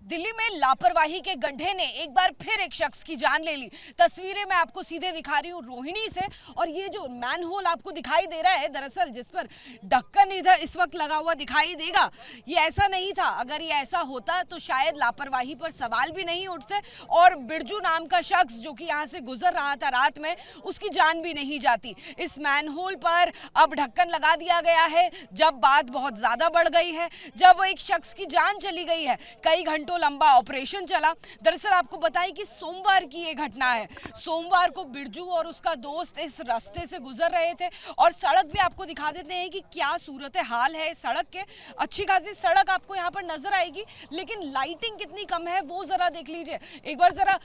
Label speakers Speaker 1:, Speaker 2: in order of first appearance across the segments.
Speaker 1: दिल्ली में लापरवाही के गड्ढे ने एक बार फिर एक शख्स की जान ले ली। तस्वीरें मैं आपको सीधे दिखा रही हूँ रोहिणी से। और ये जो मैनहोल आपको दिखाई दे रहा है, दरअसल जिस पर ढक्कन इधर इस वक्त लगा हुआ दिखाई देगा, ये ऐसा नहीं था। अगर ये ऐसा होता तो शायद लापरवाही पर सवाल भी नहीं उठते और बिरजू नाम का शख्स जो कि यहाँ से गुजर रहा था रात में, उसकी जान भी नहीं जाती। इस मैनहोल पर अब ढक्कन लगा दिया गया है। जब बात बहुत ज्यादा बढ़ गई है, जब एक शख्स की जान चली गई है, कई घंटों लंबा ऑपरेशन चला। दरअसल आपको बताएं कि सोमवार की ये घटना है। सोमवार को बिरजू और उसका दोस्त इस रास्ते से गुजर रहे थे और सड़क भी आपको दिखा देते हैं कि क्या सूरत हाल है सड़क के। अच्छी खासी सड़क आपको यहाँ पर नजर आएगी, लेकिन लाइटिंग कितनी कम है वो जरा देख लीजिए। एक बार जरा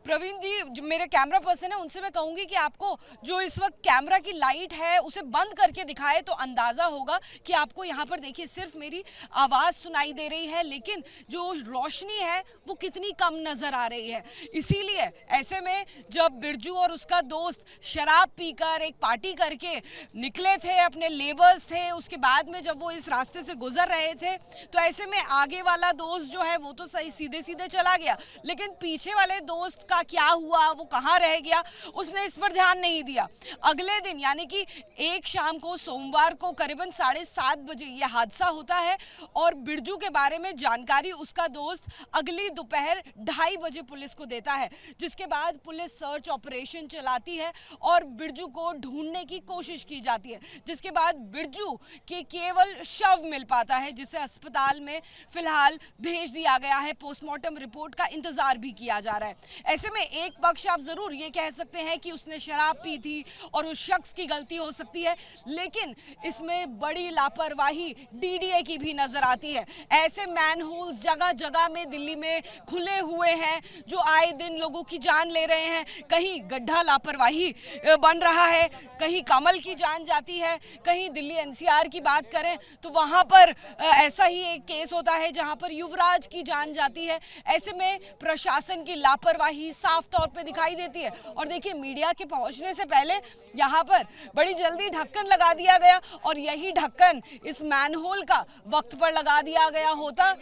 Speaker 1: प्रवीण जी जो मेरे कैमरा पर्सन है उनसे मैं कहूंगी कि आपको जो इस वक्त कैमरा की लाइट है उसे बंद करके दिखाए तो अंदाजा होगा कि आपको यहाँ पर देखिए सिर्फ मेरी आवाज सुनाई दे रही है, लेकिन जो रोशनी है वो कितनी कम नजर आ रही है। इसीलिए ऐसे में जब बिरजू और उसका दोस्त शराब पीकर एक पार्टी करके निकले थे, अपने लेबर्स थे, उसके बाद में जब वो इस रास्ते से गुजर रहे थे तो ऐसे में आगे वाला दोस्त जो है वो तो सही सीधे सीधे चला गया, लेकिन पीछे वाले दोस्त का क्या हुआ, वो कहाँ रह गया, उसने इस पर ध्यान नहीं दिया। अगले दिन यानी कि एक शाम को सोमवार को करीबन 7:30 बजे यह हादसा होता है और बिरजू के बारे में जानकारी उसका दोस्त अगली दोपहर 2:30 बजे पुलिस को देता है, जिसके बाद पुलिस सर्च ऑपरेशन चलाती है और बिरजू को ढूंढने की कोशिश की जाती है, जिसके बाद बिरजू के केवल शव मिल पाता है, जिसे अस्पताल में फिलहाल भेज दिया गया है। पोस्टमार्टम रिपोर्ट का इंतजार भी किया जा रहा है। ऐसे में एक पक्ष आप जरूर ये कह सकते हैं कि उसने शराब पी थी और उस शख्स की गलती हो सकती है, लेकिन इसमें बड़ी लापरवाही डीडीए की भी नजर आती है। ऐसे मैनहोल्स जगह जगह में दिल्ली में खुले हुए हैं जो आए दिन लोगों की जान ले रहे हैं। कहीं गड्ढा लापरवाही बन रहा है, कहीं कमल की जान जाती है, कहीं दिल्ली एनसीआर की बात करें तो वहां पर ऐसा ही एक केस होता है जहां पर युवराज की जान जाती है। ऐसे में प्रशासन की लापरवाही साफ तौर पे दिखाई देती है। और देखिए मीडिया के पहुंचने से पहले यहाँ पर बड़ी जल्दी ढक्कन लगा दिया गया और यही ढक्कन इस मैनहोल का वक्त पर लगा दिया गया होता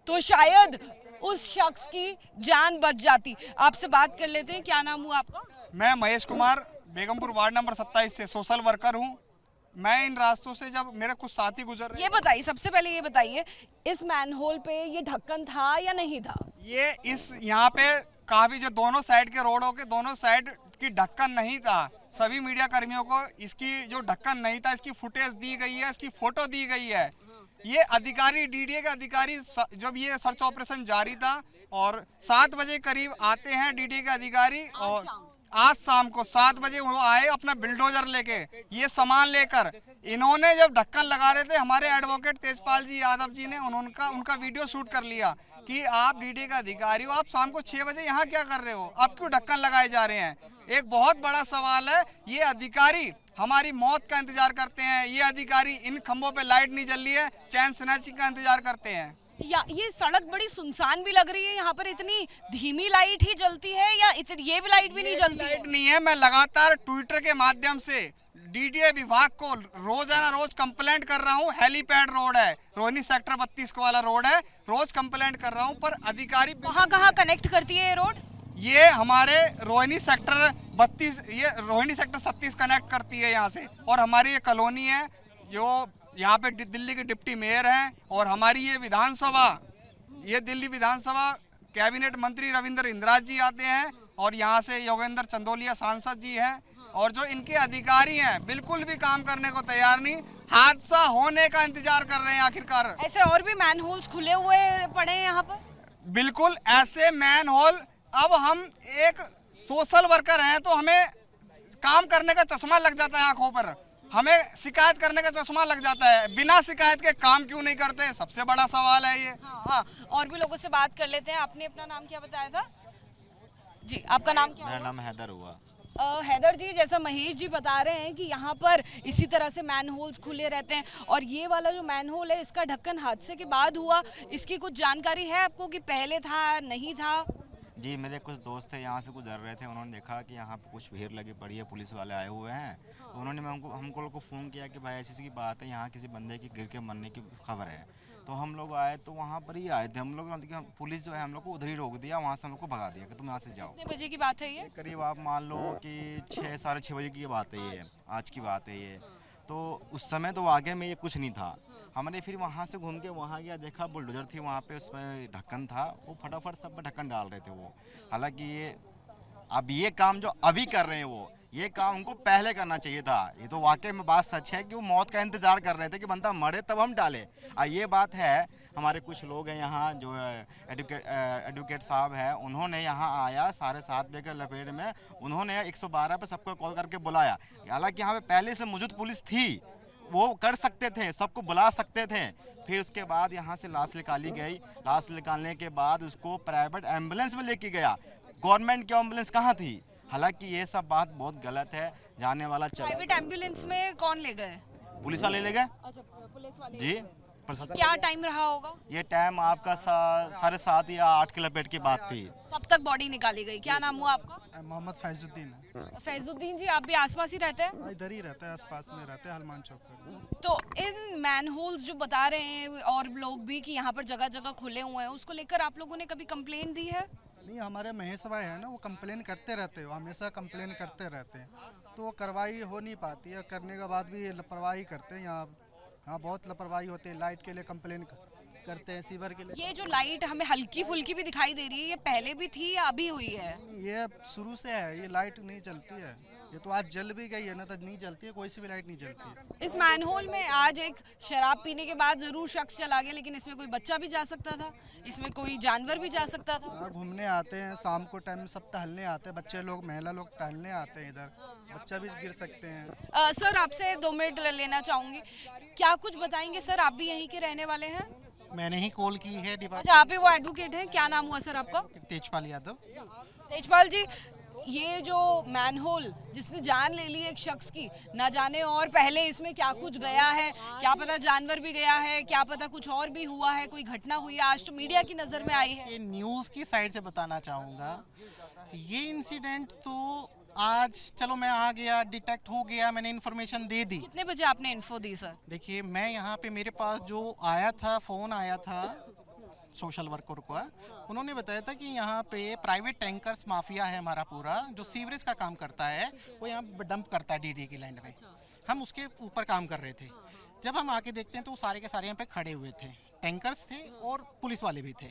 Speaker 1: तो शायद उस शख्स की जान बच जाती। आपसे बात कर लेते हैं, क्या नाम हुआ आपका?
Speaker 2: मैं महेश कुमार, बेगमपुर वार्ड नंबर 27 से सोशल वर्कर हूँ। मैं इन रास्तों से जब मेरे कुछ साथी गुजर रहे,
Speaker 1: ये बताइए, सबसे पहले ये बताइए इस मैनहोल पे ये ढक्कन था या नहीं था?
Speaker 2: ये इस यहाँ पे काफी जो दोनों साइड के रोडों के दोनों साइड की ढक्कन नहीं था। सभी मीडिया कर्मियों को इसकी जो ढक्कन नहीं था इसकी फुटेज दी गई है, इसकी फोटो दी गई है। ये अधिकारी डीडीए के अधिकारी जब ये सर्च ऑपरेशन जारी था और 7 बजे करीब आते हैं डीडीए के अधिकारी, और आज शाम को 7 बजे वो आए अपना बिल्डोजर लेके, ये सामान लेकर। इन्होंने जब ढक्कन लगा रहे थे, हमारे एडवोकेट तेजपाल जी यादव जी ने उनका वीडियो शूट कर लिया कि आप डीडीए का अधिकारी हो, आप शाम को 6 बजे यहाँ क्या कर रहे हो, अब क्यों ढक्कन लगाए जा रहे हैं। एक बहुत बड़ा सवाल है, ये अधिकारी हमारी मौत का इंतजार करते हैं। ये अधिकारी इन खंभों पे लाइट नहीं जल रही है, चैन स्नैचिंग का इंतजार करते हैं।
Speaker 1: या ये सड़क बड़ी सुनसान भी लग रही है, यहाँ पर इतनी धीमी लाइट ही जलती है या ये भी लाइट भी नहीं जलती?
Speaker 2: लाइट नहीं है। मैं लगातार ट्विटर के माध्यम से डीडीए विभाग को रोज कंप्लेंट कर रहा हूँ। हेलीपैड रोड है, रोहिणी सेक्टर 32 को वाला रोड है, रोज कंप्लेंट कर रहा हूँ, पर अधिकारी
Speaker 1: कहाँ कनेक्ट करती है ये रोड?
Speaker 2: ये हमारे रोहिणी सेक्टर 32, ये रोहिणी सेक्टर 37 कनेक्ट करती है यहाँ से। और हमारी ये कॉलोनी है, जो यहाँ पे दिल्ली के डिप्टी मेयर हैं, और हमारी ये विधानसभा, ये दिल्ली विधानसभा कैबिनेट मंत्री रविंद्र इंदिरा जी आते हैं, और यहाँ से योगेंद्र चंदोलिया सांसद जी हैं, और जो इनके अधिकारी हैं बिल्कुल भी काम करने को तैयार नहीं, हादसा होने का इंतजार कर रहे हैं। आखिरकार
Speaker 1: ऐसे और भी मैनहोल्स खुले हुए पड़े हैं यहाँ पर?
Speaker 2: बिल्कुल ऐसे मैनहोल। अब हम एक सोशल वर्कर हैं तो हमें काम करने का चश्मा लग जाता है आंखों पर, हमें शिकायत करने का चश्मा लग जाता है। बिना शिकायत के काम क्यों नहीं करते, सबसे बड़ा सवाल है ये।
Speaker 1: हाँ, और भी लोगों से बात कर लेते हैं। आपने अपना नाम क्या बताया था जी? आपका नाम क्या?
Speaker 3: मेरा नाम हैदर हुआ।
Speaker 1: हैदर जी, जैसा महेश जी बता रहे हैं कि यहाँ पर इसी तरह से मैनहोल्स खुले रहते हैं, और ये वाला जो मैनहोल है इसका ढक्कन हादसे के बाद हुआ, इसकी कुछ जानकारी है आपको कि पहले था नहीं था?
Speaker 3: जी, मेरे कुछ दोस्त थे यहाँ से गुजर रहे थे, उन्होंने देखा कि यहाँ पे कुछ भीड़ लगी पड़ी है, पुलिस वाले आए हुए हैं, तो उन्होंने हमको लोग को फ़ोन किया कि भाई ऐसी बात है, यहाँ किसी बंदे की गिर के मरने की खबर है। तो हम लोग आए तो वहाँ पर ही आए थे हम लोग, पुलिस जो है हम लोग को उधर ही रोक दिया, वहाँ से हम लोग को भगा दिया कि तुम यहाँ से जाओ।
Speaker 1: कितने बजे की बात है ये?
Speaker 3: करीब आप मान लो कि 6 साढ़े 6 बजे की बात है ये, आज की बात है ये। तो उस समय तो आगे में ये कुछ नहीं था। हमने फिर वहाँ से घूम के वहाँ गया, देखा बुलडोजर थी वहाँ पे, उसमें ढक्कन था, वो फटाफट सब पे ढक्कन डाल रहे थे वो। हालांकि ये काम जो अभी कर रहे हैं ये काम उनको पहले करना चाहिए था। ये तो वाकई में बात सच है कि वो मौत का इंतजार कर रहे थे कि बंदा मरे तब हम डालें। ये बात है, हमारे कुछ लोग हैं यहाँ जो एडवोकेट साहब है, उन्होंने यहाँ आया 7:30 बजे के लपेट में, उन्होंने 112 पे सबको कॉल करके बुलाया। हालांकि यहाँ पे पहले से मौजूद पुलिस थी, वो कर सकते थे, सबको बुला सकते थे। फिर उसके बाद यहाँ से लाश निकाली गई, लाश निकालने के बाद उसको प्राइवेट एम्बुलेंस में लेके गया। गवर्नमेंट की एम्बुलेंस कहाँ थी? हालांकि ये सब बात बहुत गलत है। जाने वाला
Speaker 1: प्राइवेट एम्बुलेंस में कौन ले गए?
Speaker 3: पुलिस वाले ले गए।
Speaker 1: अच्छा, पुलिस वाले
Speaker 3: जी,
Speaker 1: क्या टाइम रहा होगा?
Speaker 3: ये टाइम आपका 7:30 या 8 के लपेट की बात थी।
Speaker 1: कब तक बॉडी निकाली गई? क्या नाम हुआ आपका?
Speaker 4: मोहम्मद फैजुद्दीन।
Speaker 1: फैजुद्दीन जी, आप भी आसपास ही रहते हैं?
Speaker 4: इधर ही रहता है, आसपास में रहते हैं, हनुमान चौक पर।
Speaker 1: तो इन मैनहोल्स जो बता रहे हैं और लोग भी कि यहाँ पर जगह जगह खुले हुए हैं, उसको लेकर आप लोगों ने कभी कंप्लेंट दी है?
Speaker 4: नहीं, हमारे महेश भाई है ना, वो कंप्लेन करते रहते हैं, हमेशा कंप्लेन करते रहते हैं, तो वो कार्रवाई हो नहीं पाती है। करने के बाद भी लापरवाही करते हैं। यहाँ बहुत लापरवाही होती है। लाइट के लिए कंप्लेन करते हैं, सीवर के लिए।
Speaker 1: ये जो लाइट हमें हल्की फुल्की भी दिखाई दे रही है, ये पहले भी थी या अभी हुई है?
Speaker 4: ये शुरू से है, ये लाइट नहीं चलती है। ये तो आज जल भी गई है ना, तो नहीं जलती है, कोई सी भी लाइट नहीं जलती है।
Speaker 1: इस मैनहोल में आज एक शराब पीने के बाद जरूर शख्स चला गया, लेकिन इसमें कोई बच्चा भी जा सकता था, इसमें कोई जानवर भी जा सकता था।
Speaker 4: यहाँ घूमने आते हैं, शाम को टाइम में सब टहलने आते हैं, बच्चे लोग, महिला लोग टहलने आते हैं इधर, बच्चा भी गिर सकते हैं।
Speaker 1: सर, आपसे 2 मिनट लेना चाहूंगी, क्या कुछ बताएंगे? सर, आप भी यहीं के रहने वाले हैं?
Speaker 5: मैंने ही कॉल की है।
Speaker 1: अच्छा, आप ही वो एडवोकेट हैं, क्या नाम हुआ सर आपका?
Speaker 5: तेजपाल यादव।
Speaker 1: तेजपाल जी, ये जो मैनहोल जिसने जान ले ली एक शख्स की, ना जाने और पहले इसमें क्या कुछ गया है, क्या पता जानवर भी गया है, क्या पता कुछ और भी हुआ है, कोई घटना हुई है, आज तो मीडिया की नजर में आई है।
Speaker 5: ये न्यूज़ की साइड से बताना चाहूँगा, ये इंसिडेंट तो आज चलो मैं आ गया, डिटेक्ट हो गया, मैंने इन्फॉर्मेशन दे दी।
Speaker 1: कितने बजे आपने इन्फो दी सर?
Speaker 5: देखिए, मैं यहाँ पे मेरे पास जो आया था, फ़ोन आया था सोशल वर्कर को, उन्होंने बताया था कि यहाँ पे प्राइवेट टैंकर्स माफिया है हमारा पूरा, जो सीवरेज का काम करता है, वो यहाँ डंप करता है डीडी की लैंड में। हम उसके ऊपर काम कर रहे थे। जब हम आके देखते हैं तो सारे के सारे यहाँ पे खड़े हुए थे, टैंकर्स थे और पुलिस वाले भी थे,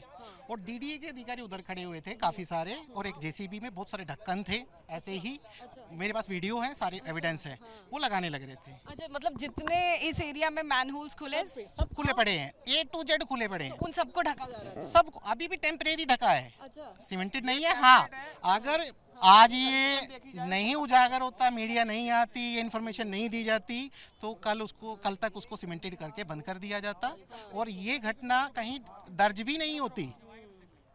Speaker 5: और डीडीए के अधिकारी उधर खड़े हुए थे काफ़ी सारे, और एक जेसीबी में बहुत सारे ढक्कन थे ऐसे ही। मेरे पास वीडियो है, सारे एविडेंस है, वो लगाने लग रहे थे।
Speaker 1: अच्छा, मतलब जितने इस एरिया में मैनहोल्स खुले
Speaker 5: सब खुले पड़े हैं, A to Z खुले पड़े हैं,
Speaker 1: उन सबको ढका जा रहा है?
Speaker 5: सब अभी भी टेम्परेरी ढका है,
Speaker 1: अच्छा,
Speaker 5: सीमेंटेड नहीं है। हाँ, अगर आज ये नहीं उजागर होता, मीडिया नहीं आती, ये इन्फॉर्मेशन नहीं दी जाती, तो कल तक उसको सीमेंटेड करके बंद कर दिया जाता, और ये घटना कहीं दर्ज भी नहीं होती।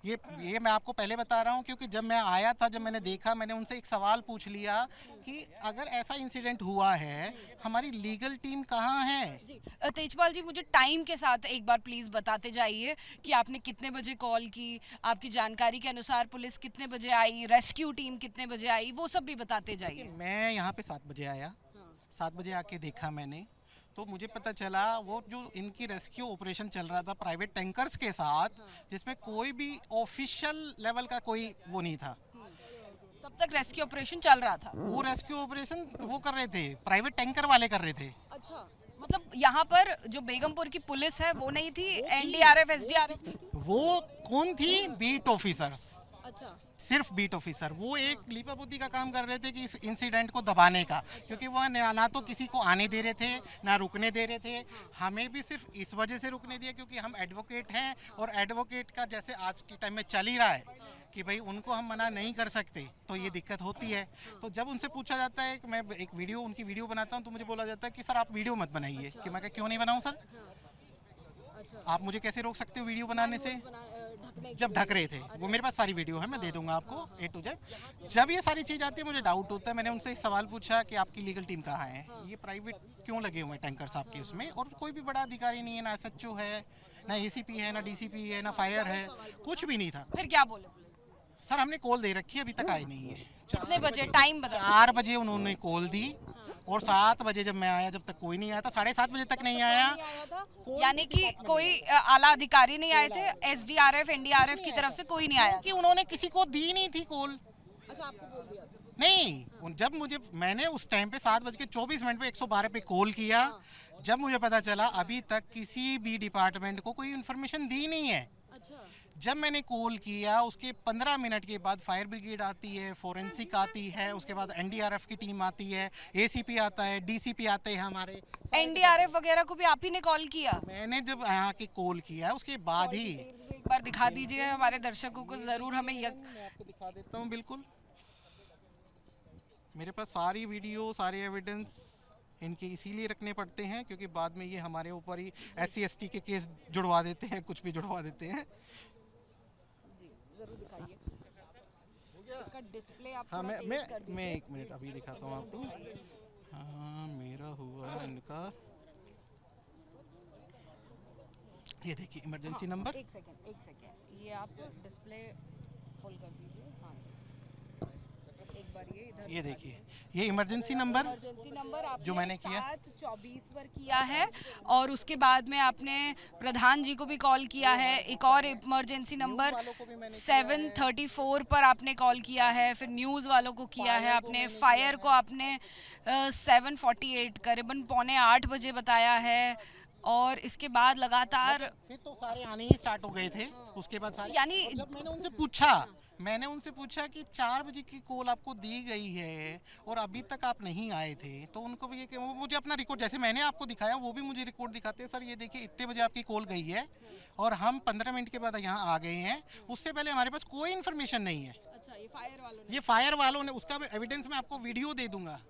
Speaker 5: ये मैं आपको पहले बता रहा हूँ, क्योंकि जब मैं आया था, जब मैंने देखा, मैंने उनसे एक सवाल पूछ लिया कि अगर ऐसा इंसिडेंट हुआ है, हमारी लीगल टीम कहाँ है?
Speaker 1: जी। तेजपाल जी, मुझे टाइम के साथ एक बार प्लीज बताते जाइए कि आपने कितने बजे कॉल की, आपकी जानकारी के अनुसार पुलिस कितने बजे आई, रेस्क्यू टीम कितने बजे आई, वो सब भी बताते जाइए।
Speaker 5: मैं यहाँ पे 7 बजे आया, 7 बजे आके देखा मैंने, तो मुझे पता चला वो जो इनकी रेस्क्यू ऑपरेशन चल रहा था प्राइवेट टैंकर्स के साथ, जिसमें कोई भी ऑफिशियल लेवल का कोई वो नहीं था।
Speaker 1: तब तक रेस्क्यू ऑपरेशन चल रहा था?
Speaker 5: वो रेस्क्यू ऑपरेशन वो कर रहे थे, प्राइवेट टैंकर वाले कर रहे थे।
Speaker 1: अच्छा, मतलब यहाँ पर जो बेगमपुर की पुलिस है वो नहीं थी? NDRF, SDRF?
Speaker 5: वो कौन थी? बीट ऑफिसर्स,
Speaker 1: अच्छा,
Speaker 5: सिर्फ बीट ऑफिसर। वो एक लीपापोती का काम कर रहे थे कि इस इंसिडेंट को दबाने का, क्योंकि वह ना तो किसी को आने दे रहे थे, ना रुकने दे रहे थे। हमें भी सिर्फ इस वजह से रुकने दिया क्योंकि हम एडवोकेट हैं, और एडवोकेट का जैसे आज के टाइम में चल ही रहा है कि भाई उनको हम मना नहीं कर सकते, तो ये दिक्कत होती है। तो जब उनसे पूछा जाता है कि मैं एक वीडियो, उनकी वीडियो बनाता हूँ, तो मुझे बोला जाता है कि सर आप वीडियो मत बनाइए। कि मैं क्यों नहीं बनाऊँ सर? आप मुझे कैसे रोक सकते हो वीडियो बनाने से? जब ढक रहे थे, वो मेरे पास सारी वीडियो है, मैं दे दूंगा आपको A to Z। जब ये सारी चीज़ आती है, मुझे डाउट होता है। मैंने उनसे एक सवाल पूछा कि आपकी लीगल टीम कहाँ है, ये प्राइवेट क्यों लगे हुए हैं टैंकर्स आपके उसमें, और कोई भी बड़ा अधिकारी नहीं है, ना SHO है, ना ACP है, ना DCP है, ना फायर है, कुछ भी नहीं था।
Speaker 1: फिर क्या बोले?
Speaker 5: सर हमने कॉल दे रखी है, अभी तक आई नहीं है।
Speaker 1: कितने बजे टाइम बता?
Speaker 5: 4 बजे उन्होंने कॉल दी और 7 बजे जब मैं आया, जब तक कोई नहीं आया था, 7:30 बजे तक नहीं आया।
Speaker 1: यानी कि कोई आला अधिकारी नहीं आए थे, एसडीआरएफ एनडीआरएफ की तरफ से कोई नहीं आया?
Speaker 5: कि उन्होंने किसी को दी नहीं थी कॉल।
Speaker 1: अच्छा, आपको बोल दिया था?
Speaker 5: नहीं, जब मैंने उस टाइम पे 7:24 पे 112 पे कॉल किया, जब मुझे पता चला अभी तक किसी भी डिपार्टमेंट को कोई इन्फॉर्मेशन दी नहीं है।
Speaker 1: अच्छा,
Speaker 5: जब मैंने कॉल किया उसके 15 मिनट के बाद फायर ब्रिगेड आती है, फोरेंसिक आती है, उसके बाद एनडीआरएफ की टीम आती है, एसीपी आता है, डीसीपी आते हैं हमारे।
Speaker 1: एनडीआरएफ वगैरह को भी आप ही ने कॉल किया?
Speaker 5: मैंने जब यहाँ के कॉल किया उसके बाद ही।
Speaker 1: एक बार दिखा दीजिए हमारे दर्शकों को, जरूर हमें
Speaker 5: मैं आपको दिखा देता हूँ। बिल्कुल, मेरे पास सारी वीडियो, सारे एविडेंस इनके इसीलिए रखने पड़ते हैं क्योंकि बाद में ये हमारे ऊपर ही SC ST के केस जुड़वा देते हैं, कुछ भी जुड़वा देते हैं।
Speaker 1: जी, जरूर दिखाइए इसका डिस्प्ले आप
Speaker 5: हाँ,
Speaker 1: थोड़ा तेज कर दीजिए।
Speaker 5: मैं 1 मिनट अभी दिखाता हूँ आपको। हाँ, मेरा हुआ है इनका, ये देखिए इमरजेंसी नंबर।
Speaker 1: एक सेकेंड, ये आप डिस्प्ले फुल कर दीजिए। हाँ, एक बार ये इधर
Speaker 5: ये देखिए, ये इमरजेंसी नंबर
Speaker 1: आपने
Speaker 5: जो मैंने किया
Speaker 1: 7:24 पर किया है और उसके बाद में आपने प्रधान जी को भी कॉल किया है। एक और इमरजेंसी नंबर 7:34 पर आपने कॉल किया है, फिर न्यूज़ वालों को किया है आपने, फायर को आपने 7:48 करीबन 7:45 बजे बताया है और इसके बाद लगातार
Speaker 5: फिर तो सारे आने ही स्टार्ट हो गए थे। उसके बाद सारे,
Speaker 1: यानी
Speaker 5: और जब मैंने उनसे पूछा कि 4 बजे की कॉल आपको दी गई है और अभी तक आप नहीं आए थे, तो उनको भी ये कि वो मुझे अपना रिकॉर्ड, जैसे मैंने आपको दिखाया वो भी मुझे रिकॉर्ड दिखाते हैं, सर ये देखिए इतने बजे आपकी कॉल गई है और हम 15 मिनट के बाद यहाँ आ गए हैं, उससे पहले हमारे पास कोई इन्फॉर्मेशन नहीं है।
Speaker 1: अच्छा, ये
Speaker 5: फायर वालों ने उसका एविडेंस मैं आपको वीडियो दे दूंगा।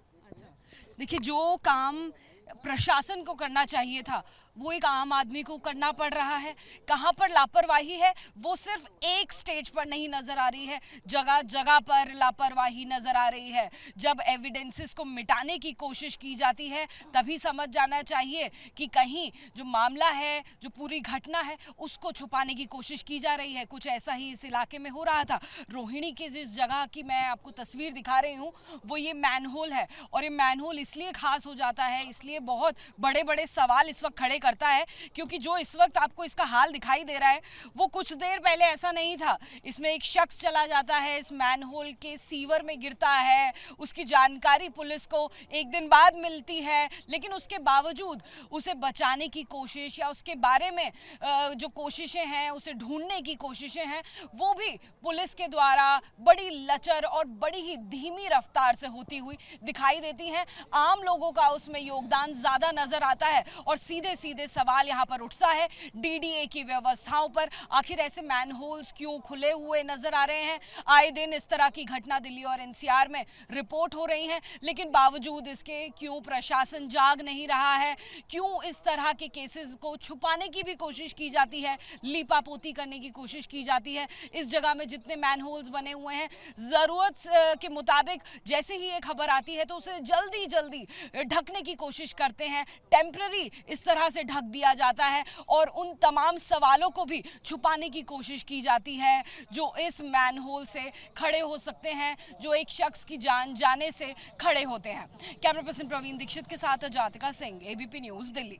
Speaker 1: देखिए, जो काम प्रशासन को करना चाहिए था वो एक आम आदमी को करना पड़ रहा है। कहाँ पर लापरवाही है वो सिर्फ एक स्टेज पर नहीं नजर आ रही है, जगह जगह पर लापरवाही नजर आ रही है। जब एविडेंसेस को मिटाने की कोशिश की जाती है तभी समझ जाना चाहिए कि कहीं जो मामला है, जो पूरी घटना है, उसको छुपाने की कोशिश की जा रही है। कुछ ऐसा ही इस इलाके में हो रहा था। रोहिणी की जिस जगह की मैं आपको तस्वीर दिखा रही हूँ वो ये मैनहोल है और ये मैनहोल इसलिए खास हो जाता है, इसलिए बहुत बड़े बड़े सवाल इस वक्त खड़े करता है क्योंकि जो इस वक्त आपको इसका हाल दिखाई दे रहा है वो कुछ देर पहले ऐसा नहीं था। इसमें एक शख्स चला जाता है, इस मैनहोल के सीवर में गिरता है, उसकी जानकारी पुलिस को एक दिन बाद मिलती है, लेकिन उसके बावजूद उसे बचाने की कोशिश या उसके बारे में जो कोशिशें हैं, उसे ढूंढने की कोशिशें हैं, वो भी पुलिस के द्वारा बड़ी लचर और बड़ी ही धीमी रफ्तार से होती हुई दिखाई देती हैं। आम लोगों का उसमें योगदान ज्यादा नजर आता है और सीधे सीधे सवाल यहाँ पर उठता है डीडीए की व्यवस्थाओं पर। आखिर ऐसे मैनहोल्स क्यों खुले हुए नजर आ रहे हैं? आए दिन इस तरह की घटना दिल्ली और एनसीआर में रिपोर्ट हो रही हैं, लेकिन बावजूद इसके क्यों प्रशासन जाग नहीं रहा है? क्यों इस तरह के केसेस को छुपाने की भी कोशिश की जाती है, लीपापोती करने की कोशिश की जाती है? इस जगह में जितने मैनहोल्स बने हुए हैं, जरूरत के मुताबिक जैसे ही ये खबर आती है तो उसे जल्दी जल्दी ढकने की कोशिश करते हैं, टेम्पररी इस तरह से ढक दिया जाता है और उन तमाम सवालों को भी छुपाने की कोशिश की जाती है जो इस मैनहोल से खड़े हो सकते हैं, जो एक शख्स की जान जाने से खड़े होते हैं। कैमरा पर्सन प्रवीण दीक्षित के साथ जातिका सिंह, एबीपी न्यूज़, दिल्ली।